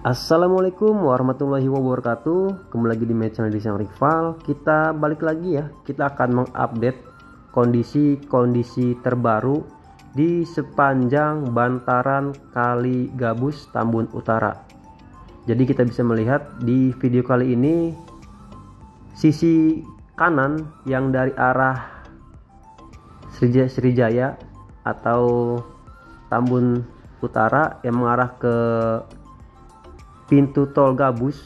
Assalamualaikum warahmatullahi wabarakatuh. Kembali lagi di channel Desain Rival. Kita balik lagi ya. Kita akan mengupdate kondisi terbaru di sepanjang bantaran Kali Gabus Tambun Utara. Jadi kita bisa melihat di video kali ini sisi kanan yang dari arah Sriwijaya atau Tambun Utara yang mengarah ke pintu tol Gabus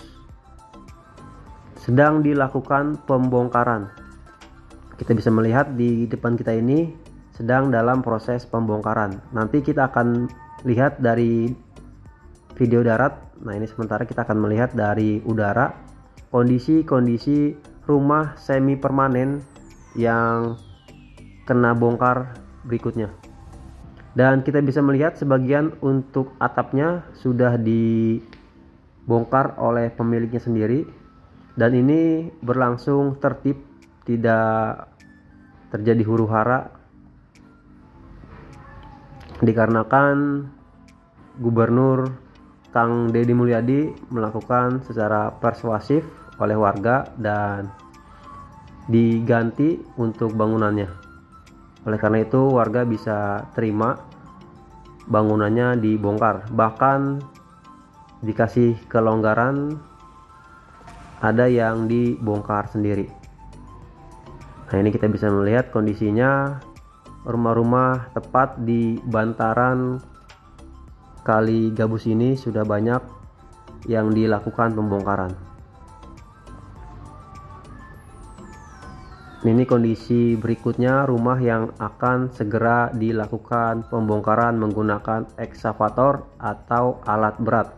sedang dilakukan pembongkaran. Kita bisa melihat di depan kita ini sedang dalam proses pembongkaran. Nanti kita akan lihat dari video darat. Nah, ini sementara kita akan melihat dari udara kondisi rumah semi permanen yang kena bongkar berikutnya. Dan kita bisa melihat sebagian untuk atapnya sudah dibongkar oleh pemiliknya sendiri, dan ini berlangsung tertib, tidak terjadi huru-hara dikarenakan Gubernur Kang Deddy Mulyadi melakukan secara persuasif oleh warga dan diganti untuk bangunannya. Oleh karena itu warga bisa terima bangunannya dibongkar, bahkan dikasih kelonggaran, ada yang dibongkar sendiri. Nah, ini kita bisa melihat kondisinya rumah-rumah tepat di bantaran Kali Gabus ini sudah banyak yang dilakukan pembongkaran. Ini kondisi berikutnya rumah yang akan segera dilakukan pembongkaran menggunakan ekskavator atau alat berat.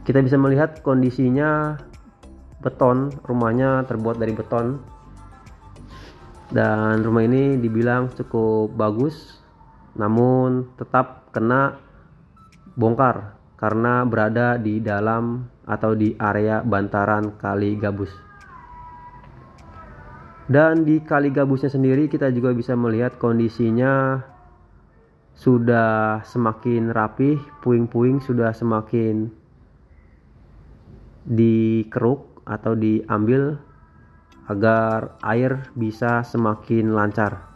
Kita bisa melihat kondisinya beton, rumahnya terbuat dari beton, dan rumah ini dibilang cukup bagus, namun tetap kena bongkar karena berada di dalam atau di area bantaran Kali Gabus. Dan di Kali Gabusnya sendiri kita juga bisa melihat kondisinya sudah semakin rapih, puing-puing sudah semakin dikeruk atau diambil agar air bisa semakin lancar.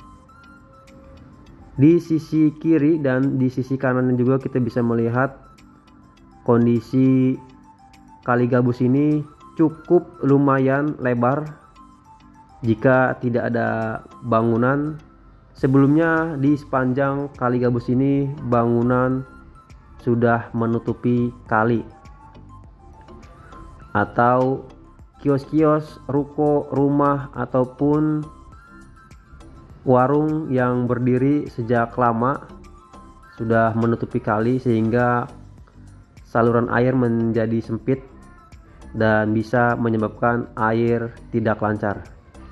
Di sisi kiri dan di sisi kanan juga kita bisa melihat kondisi Kali Gabus ini cukup lumayan lebar. Jika tidak ada bangunan sebelumnya di sepanjang Kali Gabus ini, bangunan sudah menutupi kali, atau kios-kios, ruko, rumah ataupun warung yang berdiri sejak lama sudah menutupi kali, sehingga saluran air menjadi sempit dan bisa menyebabkan air tidak lancar,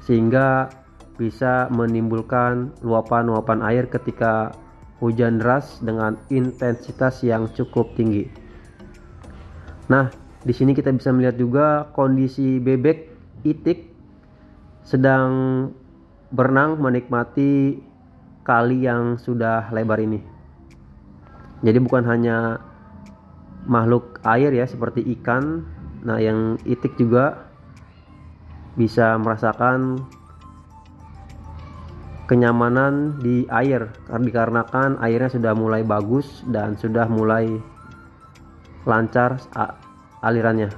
sehingga bisa menimbulkan luapan-luapan air ketika hujan deras dengan intensitas yang cukup tinggi. Nah, di sini kita bisa melihat juga kondisi bebek itik sedang berenang menikmati kali yang sudah lebar ini. Jadi bukan hanya makhluk air ya seperti ikan. Nah, yang itik juga bisa merasakan kenyamanan di air dikarenakan airnya sudah mulai bagus dan sudah mulai lancar alirannya,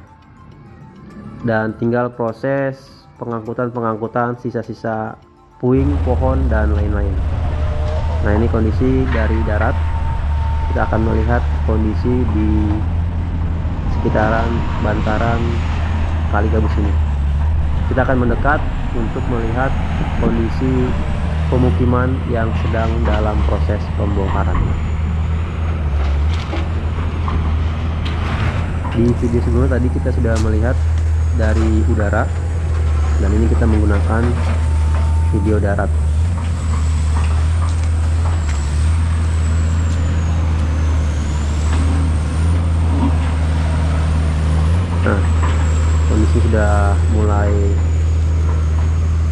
dan tinggal proses pengangkutan sisa-sisa puing, pohon dan lain-lain. Nah, ini kondisi dari darat. Kita akan melihat kondisi di sekitaran bantaran Kali Gabus ini. Kita akan mendekat untuk melihat kondisi pemukiman yang sedang dalam proses pembongkaran. Di video sebelumnya tadi kita sudah melihat dari udara, dan ini kita menggunakan video darat. Nah, kondisi sudah mulai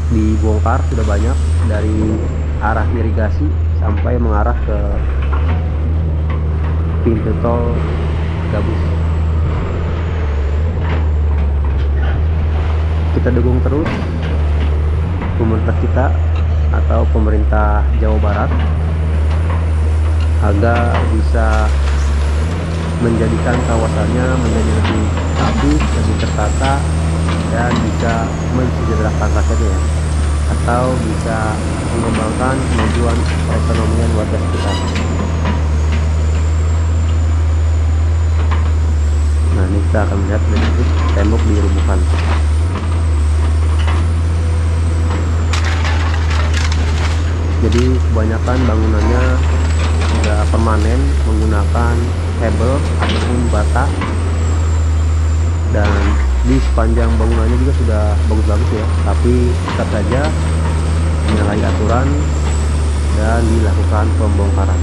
dibongkar, sudah banyak dari arah irigasi sampai mengarah ke pintu tol Gabus. Kita dukung terus pemerintah kita atau pemerintah Jawa Barat agar bisa menjadikan kawasannya menjadi lebih rapi, lebih tertata, dan bisa mensejahterakan rakyatnya, atau bisa mengembangkan kemajuan perekonomian warga sekitar. Nah, ini kita akan melihat bentuk tembok dirubuhkan. Jadi kebanyakan bangunannya sudah permanen menggunakan hebel ataupun bata, dan di sepanjang bangunannya juga sudah bagus-bagus ya, tapi tetap saja menyalahi aturan dan dilakukan pembongkaran.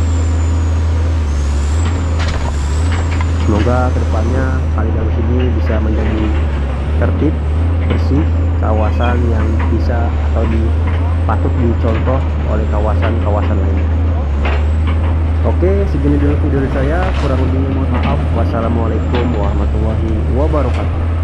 Semoga kedepannya Kali Gabus ini bisa menjadi tertib, bersih, kawasan yang bisa atau patut dicontoh oleh kawasan-kawasan lainnya. Oke, segini dulu video dari saya, kurang lebihnya mohon maaf. Wassalamualaikum warahmatullahi wabarakatuh.